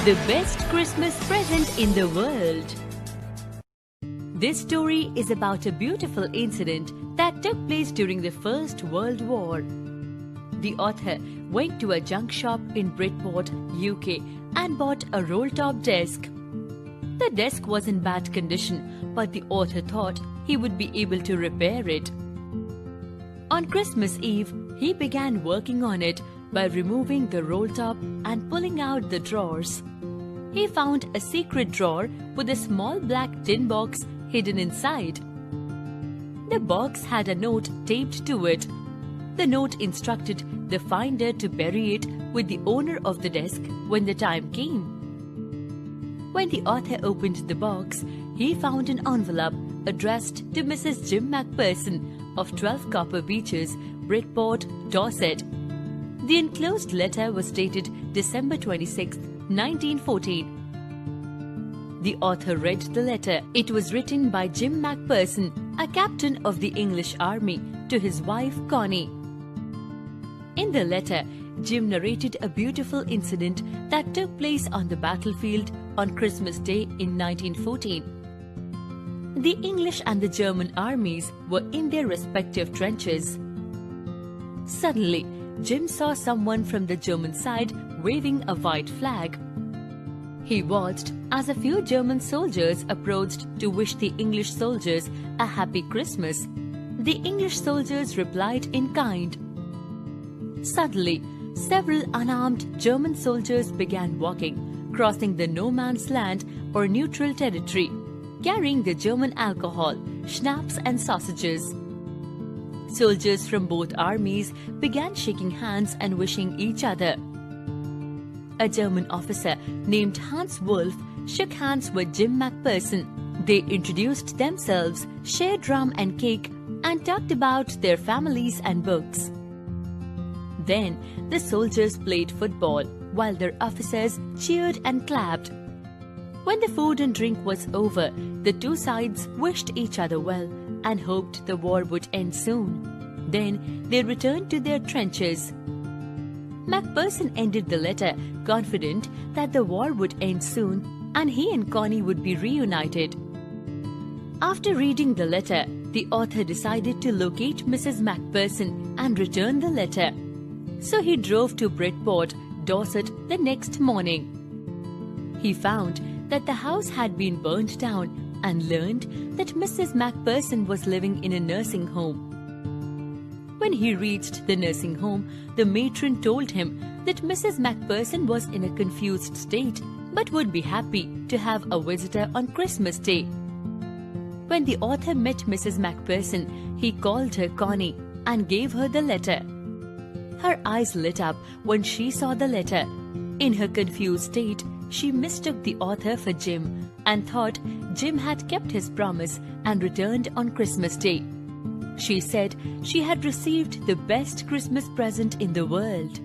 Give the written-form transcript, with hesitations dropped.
the best Christmas present in the world. This story is about a beautiful incident that took place during the First World War. The author went to a junk shop in Bridport, UK and bought a roll-top desk. The desk was in bad condition, but the author thought he would be able to repair it. On Christmas Eve, he began working on it by removing the roll top and pulling out the drawers. He found a secret drawer with a small black tin box hidden inside. The box had a note taped to it. The note instructed the finder to bury it with the owner of the desk when the time came. When the author opened the box, he found an envelope addressed to Mrs. Jim Macpherson of 12 Copper Beeches, Bridport, Dorset. The enclosed letter was dated December 26, 1914. The author read the letter. It was written by Jim Macpherson, a captain of the English Army, to his wife Connie. In the letter, Jim narrated a beautiful incident that took place on the battlefield on Christmas Day in 1914. The English and the German armies were in their respective trenches. Suddenly, Jim saw someone from the German side waving a white flag. He watched as a few German soldiers approached to wish the English soldiers a happy Christmas. The English soldiers replied in kind. Suddenly, several unarmed German soldiers began walking, crossing the no man's land or neutral territory, carrying the German alcohol, schnapps and sausages. Soldiers from both armies began shaking hands and wishing each other. A German officer named Hans Wolf shook hands with Jim Macpherson. They introduced themselves, shared rum and cake, and talked about their families and books. Then the soldiers played football while their officers cheered and clapped. When the food and drink was over, the two sides wished each other well and hoped the war would end soon. Then they returned to their trenches. Macpherson ended the letter confident that the war would end soon and he and Connie would be reunited. After reading the letter, the author decided to locate Mrs. Macpherson and return the letter. So he drove to Bridport, Dorset the next morning. He found that the house had been burned down and learned that Mrs. Macpherson was living in a nursing home. When he reached the nursing home, the matron told him that Mrs. Macpherson was in a confused state but would be happy to have a visitor on Christmas Day. When the author met Mrs. Macpherson, he called her Connie and gave her the letter. Her eyes lit up when she saw the letter. In her confused state, she mistook the author for Jim and thought Jim had kept his promise and returned on Christmas Day. She said she had received the best Christmas present in the world.